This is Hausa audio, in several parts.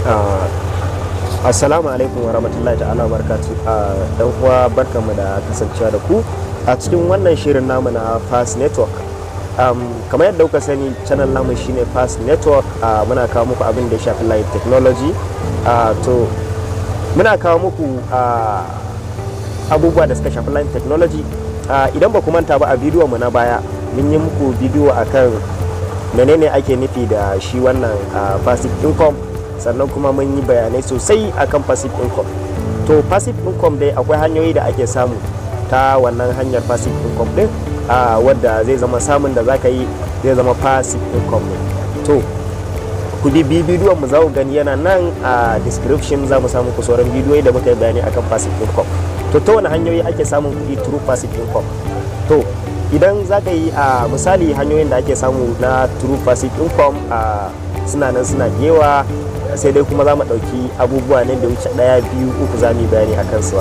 Ah, Assalamu alaikum wa rahmatullahi ta'ala wa barakatuh. Dan uwa barkanmu da kasancewa da ku a cikin wannan shirin namu na Fast Network. Kamar yadda kuka sani, channel namu shine Fast Network. Muna kawo muku abin da ya shafi live technology. To muna kawo muku abubuwa da suka shafi live technology. Idan ba ku manta ba, a bidiyon mu na baya mun yi muku bidiyo akan menene ake nufi da shi wannan passive income, sannan kuma mun yi bayanai sosai akan passive income. To passive income dai akwai hanyoyi da ake samu ta wannan hanyar passive income din, wadda zai zama samun da zaka yi zai zama passive income ne. To ku bi bidiyon mu, za ku gani yana nan a description, za mu samu ku sauran bidiyoyi da muka yi bayani akan passive income. To ta wani hanyoyi ake samun kuɗi through passive income? To idan za ka yi misali hanyoyin da ake samu na true passive income suna nan suna yawa, sai dai kuma za mu ɗauki abubuwa ne da wuce ɗaya biyu uku za mu yi bayani a kansu.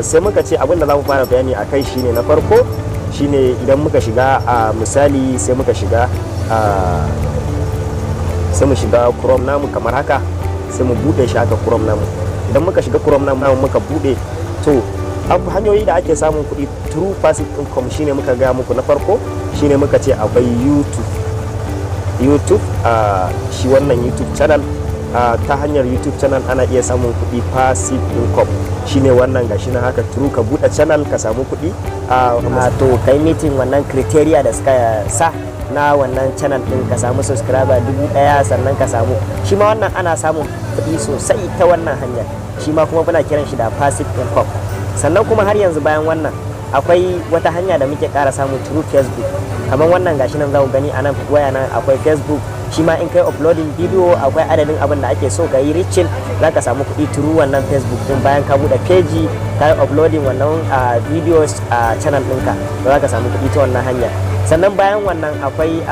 Sai muka ce abin da za mu fara bayani a kai shine, na farko shine idan muka shiga misali sai muka shiga sai mu shiga Chrome namu kamar haka, sai mu buɗe shi haka Chrome namu. Idan muka shiga Chrome namu muka buɗe, to hanyoyi da ake samun kuɗi through passive income shine muka gaya muku. Na farko shine muka ce akwai YouTube, shi wannan YouTube channel. Ta hanyar YouTube channel ana iya samun kuɗi passive income, shine wannan gashi na haka, through ka buɗe channel ka samu kuɗi. To kai meeting wannan criteria da suka sa na wannan channel din, ka samu subscriber 1000, sannan ka samu shi ma wannan ana samun kuɗi sosai ta wannan hanyar, shi ma kuma muna kiran shi da passive income. Sannan kuma har yanzu bayan wannan akwai wata hanya da muke ƙara samu through Facebook, kamar wannan gashi nan za ku gani a nan waya nan akwai Facebook. Shi ma in kai uploading video akwai adadin abin da ake so ka yi reaching, za ka samu kuɗi through wannan Facebook din. Bayan ka buɗe page ka yi uploading wannan videos a channel ɗinka, za ka samu kuɗi ta wannan hanya. Sannan bayan wannan akwai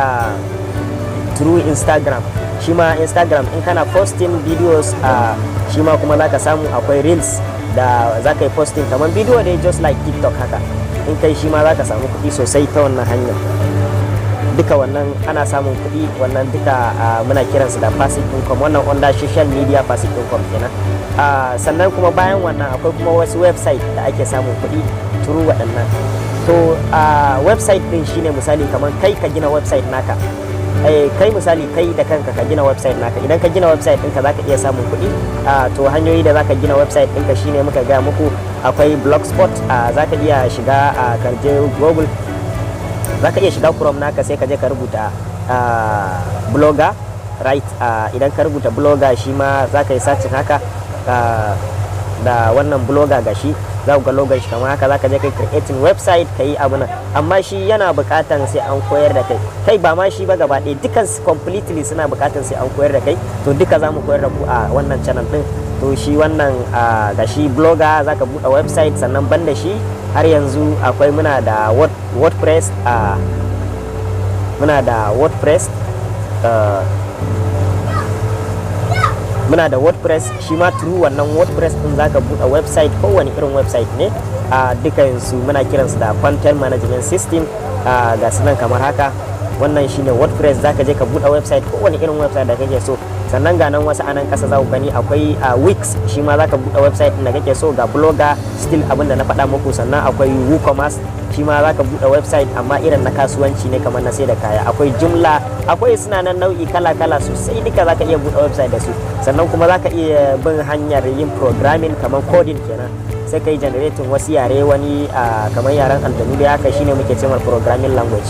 through Instagram. Shi ma Instagram in kana posting videos shi ma kuma za ka samu akwai reels da za ka yi posting kamar bidiyo dai just like TikTok haka, in kai shi ma za ka samu kuɗi sosai ta wannan hanyar. Duka wannan ana samun kuɗi, wannan duka muna kiransu da passive income, wannan under social media passive income kenan. Sannan kuma bayan wannan akwai kuma wasu website da ake samun kuɗi through waɗannan. To website din shine misali kamar kai ka gina website naka, kai misali kai da kanka ka gina website naka. Idan ka gina website ɗinka za ka iya samun kuɗi. To hanyoyi da za ka gina website ɗinka shine muka gaya muku, akwai blogspot, za ka iya shiga karje Google, za ka iya shiga Chrome naka, sai ka je ka rubuta blogger, right? Idan ka rubuta blogger, shi ma za ka yi searching haka da wannan blogger gashi, za ku ga logon shi kamar haka. Za ka je kai creating website ka yi abu nan, amma shi yana buƙatan sai an koyar da kai ba ma shi ba gaba ɗaya, dukan completely suna buƙatan sai an koyar da kai. To duka za mu koyar da ku a wannan channel ɗin. To shi wannan gashi blogger, za ka buɗe website. Sannan banda shi har yanzu akwai muna da WordPress, muna da WordPress. Shi ma through wannan WordPress din zaka buɗe website, kowane irin website ne. Dukansu muna kiransu da content management system. Ga su nan kamar haka, wannan shine WordPress. Zaka je ka buɗe website, kowane irin website da kake so. Sannan ga nan wasu anan ƙasa za ku gani akwai Wix, shi ma zaka buɗe website din da kake so. Ga Blogger, still abin da na faɗa muku. Sannan akwai WooCommerce, shi ma zaka buɗe website amma irin na kasuwanci ne, kamar na sai da kaya. Akwai Joomla, akwai suna nan nau'i kala-kala sosai, duka zaka iya buɗe website da su. Sannan kuma zaka iya bin hanyar yin programming kamar coding kenan, sai kai generating wasu yare, wani kamar yaren aljanu da haka, shine muke cewa programming language.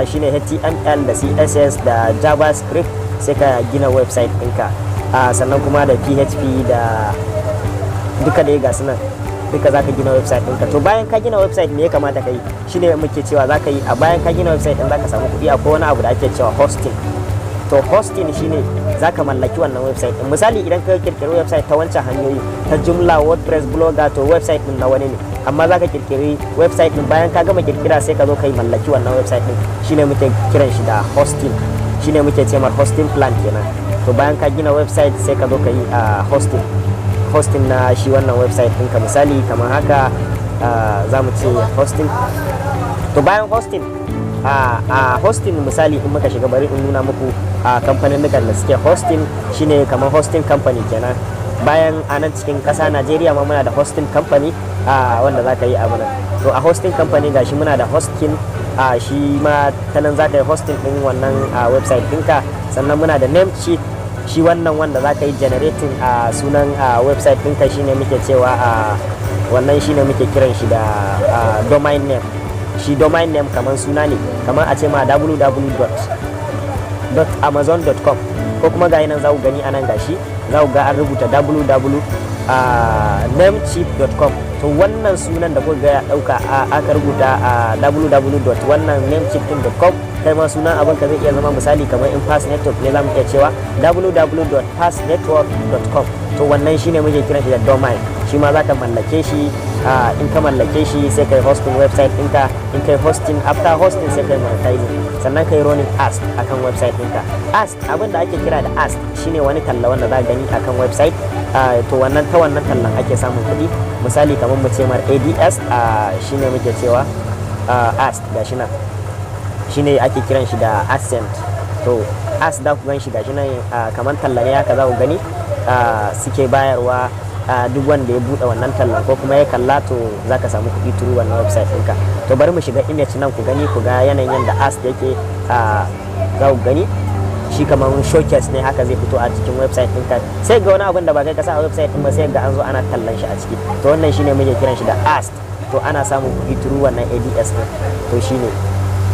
Shine HTML da CSS da JavaScript, sai ka gina website ɗinka. Sannan kuma da PHP da duka dai ga sunan, duka za ka gina website ɗinka. To bayan ka gina website me ya kamata ka yi, shine muke cewa za ka yi a bayan ka gina website ɗin za ka samu kuɗi. Akwai wani abu da ake cewa hosting. To hosting shine za ka mallaki wannan website ɗin. Misali idan ka kirkiri website ta wancan hanyoyi, ta Joomla, WordPress, Blogger, to website ɗin na wani ne, amma za ka kirkiri website ɗin bayan ka gama kirkira, sai ka zo ka yi mallaki wannan website ɗin. Shine muke kiran shi da hosting, shine muke cewa hosting plan kenan. To bayan ka gina website, sai ka zo ka yi hosting na shi wannan website ɗinka. Misali kamar haka za mu ce hosting. To bayan hosting a hosting misali in muka shiga bari in nuna muku a kamfanin da suke hosting shine kamar hosting company kenan. Bayan a nan cikin ƙasa Najeriya ma muna da hosting company wanda za ka yi abu nan. To a hosting company gashi muna da hosting shi ma ta nan za ka yi hosting ɗin wannan website ɗinka. Sannan muna da Namecheap, shi wannan wanda za ka yi generating sunan website ɗinka shine muke cewa wannan shine muke kiran shi da domain name. Shi domain name kamar suna ne, kamar a ce ma www.amazon.com ko kuma ga nan za ku gani anan gashi za ku ga an rubuta www.namecheap.com. to wannan sunan da kuka ga ya dauka aka rubuta www.namecheap.com kai ma sunan abin ka zai iya zama misali kamar in pass network ne za mu iya cewa www.passnetwork.com. to wannan shine muke kiran shi da domain. Shi ma za ka mallake shi, in ka mallake shi sai kai hosting website ɗinka. In kai hosting, after hosting sai kai monetizing, sannan kai running ask akan website ɗinka. Ask, abin da ake kira da ask shine wani talla wanda za ka gani akan website. To wannan ta wannan tallan ake samun kuɗi. Misali kamar mu ce mar ADS shine muke cewa ask gashi nan shine ake kiran shi da AdSense. to ask da ku gan shi gashi nan kamar talla ne haka za ku gani suke bayarwa. Duk wanda ya buɗe wannan tallan ko kuma ya kalla to za ka samu kuɗi turu wannan website ɗinka. To bari mu shiga image nan ku gani, ku ga yanayin yadda ask yake. Za ku gani shi kamar showcase ne haka zai fito a cikin website ɗinka. Sai ga wani abin da ba kai kasa a website ɗin ba sai ga an zo ana tallan shi a ciki. To wannan shine muke kiran shi da ask. To ana samun kuɗi turu wannan ADS ɗin. To shine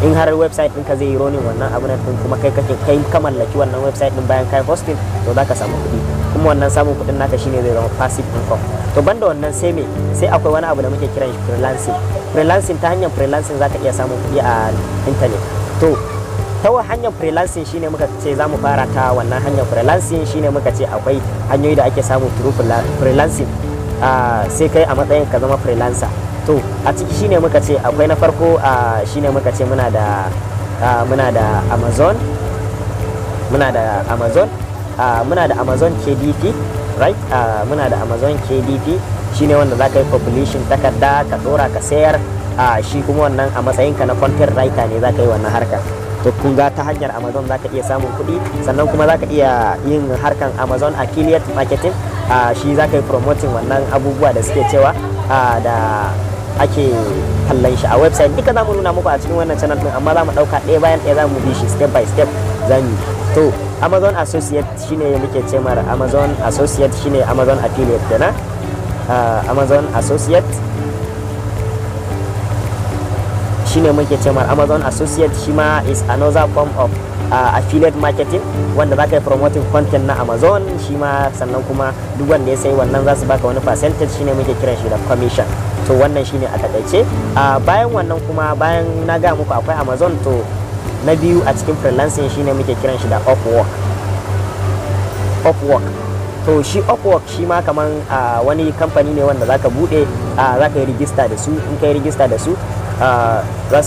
in har website ɗinka zai yi ronin wannan abin ɗin kuma kai ka mallaki wannan website ɗin bayan kai hosting, to za ka samu kuɗi. Kuma wannan samun kuɗin naka shine zai zama passive income. To banda wannan sai me, sai akwai wani abu da muke kiran shi freelancing. Freelancing, ta hanyar freelancing zaka iya samun kuɗi a internet. To ta hanyar freelancing shine muka ce za mu fara ta wannan hanyar freelancing shine muka ce akwai hanyoyi da ake samu through freelancing. Sai kai a matsayin ka zama freelancer. To a ciki shine muka ce akwai na farko shine muka ce muna da Amazon, muna da Amazon KDP, right? Muna da Amazon KDP shine wanda za ka yi publishing takarda ka dora ka sayar. Shi kuma wannan a matsayinka na content writer ne za ka yi wannan harka. To kun ga ta hanyar Amazon za ka iya samun kuɗi, sannan kuma za ka iya yin harkan Amazon affiliate marketing. Shi za ka yi promoting wannan abubuwa da suke cewa da ake kallon shi a website. Duka za mu nuna muku a cikin wannan channel din, amma za mu ɗauka ɗaya bayan ɗaya za mu bi shi step by step zamu. To Amazon Associate shine muke ce mara Amazon Associate shine Amazon affiliate kenan. Amazon Associate shine muke ce mara Amazon Associate. Shi ma is another form of affiliate marketing wanda za ka yi promoting content na Amazon. Shi ma sannan kuma duk wanda ya sayi wannan za su baka wani percentage, shine muke kiran shi da commission. To wannan shine a takaice. Bayan wannan kuma, bayan na ga muku akwai Amazon, to na biyu a cikin freelancing shine muke kiran shi da Upwork. To shi Upwork shi ma kaman wani kamfani ne wanda zaka bude, zaka yi register da su. In ka yi register da su za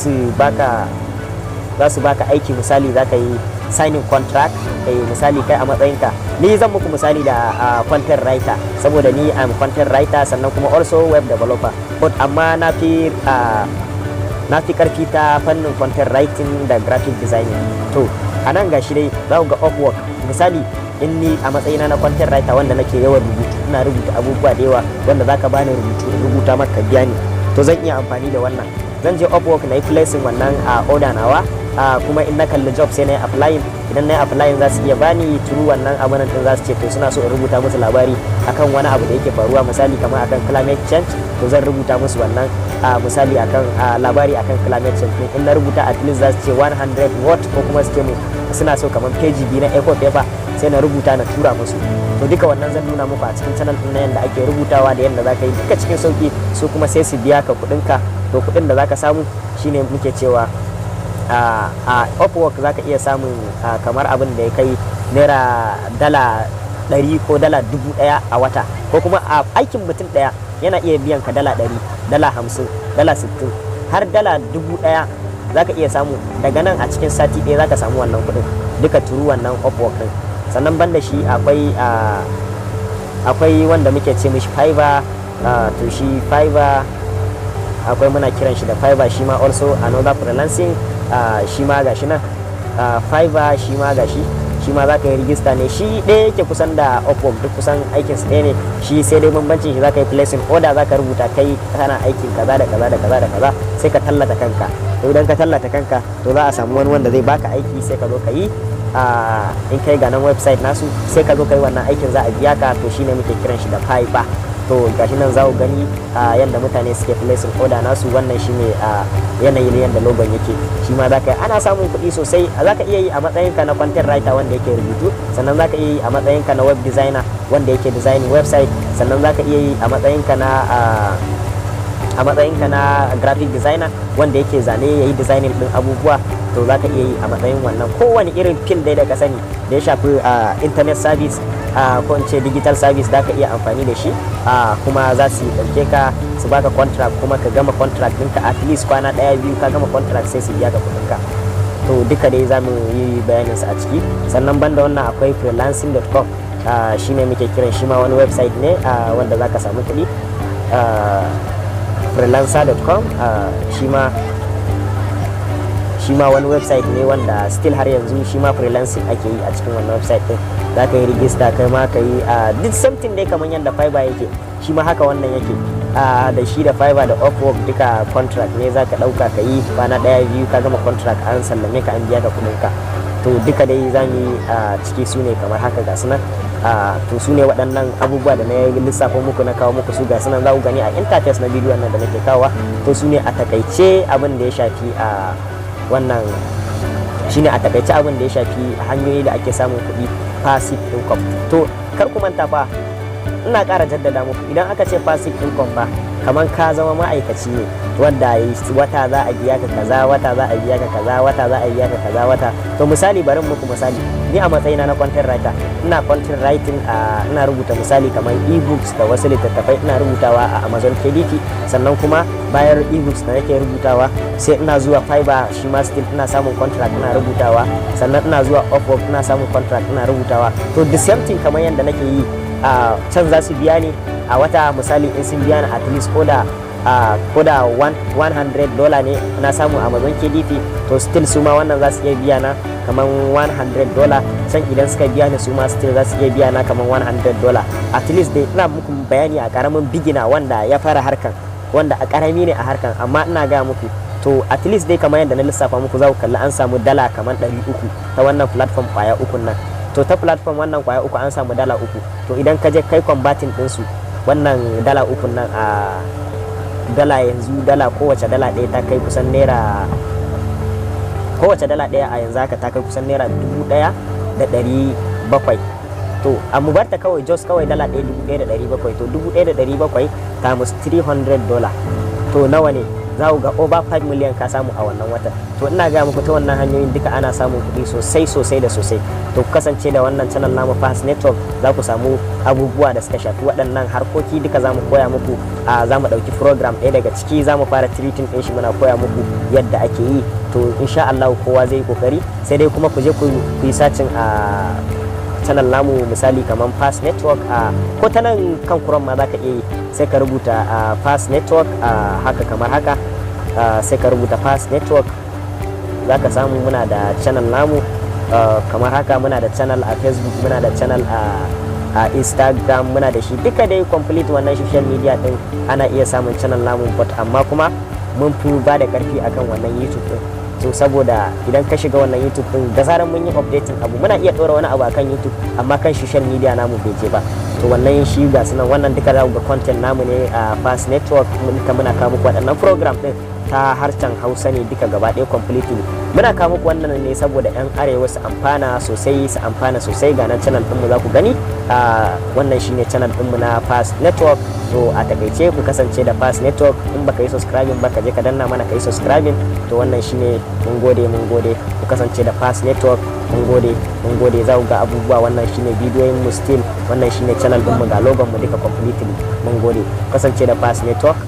su baka aiki. Misali zaka yi signing contract. Misali kai a matsayinka, ni zan muku misali da content writer, saboda ni am content writer sannan kuma also web developer, but amma na fi karfi ta fannin content writing da graphic designing. To a nan gashi dai za ku ga Upwork. Misali in ni a matsayina na content writer wanda nake yawan rubutu, ina rubuta abubuwa da yawa wanda zaka bani rubuta maka biya ni, to zan iya amfani da wannan. Zan je Upwork na yi placing wannan order nawa, kuma in na kalli job sai na yi applying. Idan na yi applying za su iya bani through wannan abin din, za su ce to suna so in rubuta musu labari akan wani abu da yake faruwa, misali kamar akan climate change. To zan rubuta musu wannan misali akan labari akan climate change. In na rubuta at least za su ce 100 word, ko kuma su ce suna so kamar page biyu na A4 paper, sai na rubuta na tura musu. To duka wannan zan nuna muku a cikin channel din na yanda ake rubutawa da yanda zaka yi duka cikin sauki. Su kuma sai su biya ka kuɗinka. To kuɗin da zaka samu shine muke cewa a Upwork zaka iya samun kamar abin da ya kai naira $100 ko $1000 a wata, ko kuma a aikin mutum ɗaya yana iya biyan ka $100, $50, $60 har $1000 zaka iya samu. Daga nan a cikin sati ɗaya zaka samu wannan kuɗin duka turu wannan Upwork din. Sannan banda shi akwai wanda muke ce mishi Fiverr. To shi Fiverr akwai, muna kiran shi da Fiverr, shi ma also another freelancing shi ma gashi nan. Fiverr shi ma gashi, shi ma za ka yi rijista ne, shi ɗaya yake kusan da Upwork, duk kusan aikin su ɗaya ne. Shi sai dai bambancin shi za ka yi placing order, za ka rubuta kai kana aikin kaza da kaza da kaza da kaza, sai ka tallata kanka. To idan ka tallata kanka to za a samu wani wanda zai baka aiki, sai ka zo ka yi in kai ga nan website nasu, sai ka zo ka yi wannan aikin, za a biya ka. To shine muke kiran shi da Fiverr. To gashi nan za ku gani yadda mutane suke placing order nasu. Wannan shine yanayin yadda logon yake. Shi ma za ka yi, ana samun kuɗi sosai. Za ka iya yi a matsayinka na content writer wanda yake rubutu, sannan za ka iya yi a matsayinka na web designer wanda yake designing website, sannan za ka iya yi a matsayinka na graphic designer wanda yake zane yayi designing din abubuwa. To za ka iya yi a matsayin wannan kowane irin field dai da ka sani da ya shafi internet service ko in ce digital service, da ka iya amfani da shi. Kuma za su ɗauke ka su baka contract, kuma ka gama contract ɗinka at least kwana 1-2 ka gama contract sai su biya ka kuɗinka. To duka dai za mu yi bayaninsa a ciki. Sannan banda wannan akwai freelancing.com, shine muke kiran shi ma wani website ne wanda za ka samu kuɗi. Freelancer.com shi ma wani website ne wanda still har yanzu shi ma freelancing ake yi a cikin wannan website din. Za ka yi register kai ma ka yi duk something dai kamar yadda Fiverr yake, shi ma haka wannan yake. Da shi da Fiverr da Upwork duka contract ne, za ka ɗauka ka yi kwana 1-2 ka gama contract, an sallame ka, an biya ka kuɗinka. To duka dai za mu yi ciki su ne kamar haka ga sunan. To su ne waɗannan abubuwa da na lissafo muku, na kawo muku su ga sunan, za ku gani a interface na bidiyon nan da nake kawowa. To su ne a takaice abin da ya shafi wannan shine a takaice abin da ya shafi hanyoyi da ake samun kuɗi, passive income. To kar ku manta fa, ina ƙara jaddada muku, idan aka ce passive income fa kamar ka zama ma'aikaci ne wanda wata za a biya ka kaza, wata za a biya ka kaza, wata za a biya ka kaza, wata. To misali, bari muku misali, ni a matsayina na content writer, ina content writing, ina rubuta misali kamar ebooks da wasu littattafai ina rubutawa a Amazon KDP. Sannan kuma bayan ebooks da nake rubutawa, sai ina zuwa Fiverr, shi ma still ina samun contract ina rubutawa. Sannan ina zuwa Upwork, ina samun contract ina rubutawa. To the same thing kamar yadda nake yi can za su biya ni a wata. Misali in sun biya ni at least ko da $100 ne na samu Amazon KDP, to still su ma wannan za su iya biya na kamar $100. Can idan suka biya ni su ma still za su iya biya na kamar $100. At least dai ina muku bayani a karamin bigina wanda ya fara harkan, wanda a karami ne a harkan, amma ina ga muku to at least dai kamar yadda na lissafa muku, za ku kalli an samu dala kamar 300 ta wannan platform kwaya uku nan. To ta platform wannan kwaya uku an samu dala 3. To idan ka je kai combating ɗinsu, wannan dala 3 nan a dala yanzu, dala kowace dala ɗaya ta kai kusan naira, kowace dala ɗaya a yanzu haka ta kai kusan naira 1,700. To a mu barta kawai just kawai dala 1,700. To 1,700 times $300 to nawa ne? Za ku ga over 5 million ka samu a wannan watan. To ina ga muku ta wannan hanyoyin duka ana samun kuɗi sosai da sosai. To ku kasance da wannan channel namu Fast Network, za ku samu abubuwa da suka shafi waɗannan harkoki duka. Za mu koya muku, za mu ɗauki program ɗaya daga ciki, za mu fara treating ɗin shi, muna koya muku yadda ake yi. To insha Allah kowa zai yi kokari, sai dai kuma ku je ku yi searching a channel namu misali kamar Fast Network, ko ta nan kan Chrome ma za ka iya yi, sai ka rubuta Fast Network haka kamar haka, sai ka rubuta Fast Network, za ka samu muna da channel namu kamar haka. Muna da channel a Facebook, muna da channel a Instagram, muna da shi duka dai complete wannan social media din ana iya samun channel namu, but amma kuma mun fi ba da karfi akan wannan YouTube din. So saboda idan ka shiga wannan YouTube din, da zaran mun yi updating abu, muna iya ɗora wani abu akan YouTube, amma kan social media namu bai je ba. To wannan shi ga sunan, wannan duka za ku ga content namu ne a Fast Network. Muna kawo muku waɗannan program din ta harshen Hausa ne duka gaba ɗaya completely. Muna kawo muku wannan ne saboda 'yan arewa su amfana sosai. Ga nan channel ɗinmu za ku gani, wannan shine channel ɗinmu na Fast Network. To a takaice ku kasance da Fast Network. In baka yi subscribing ba, ka je ka danna mana ka yi subscribing. To wannan shine, mun gode ku kasance da Fast Network. Mun gode za ku ga abubuwa. Wannan shine bidiyoyin mu still, wannan shine channel ɗinmu, ga logon mu duka completely. Mun gode, kasance da Fast Network.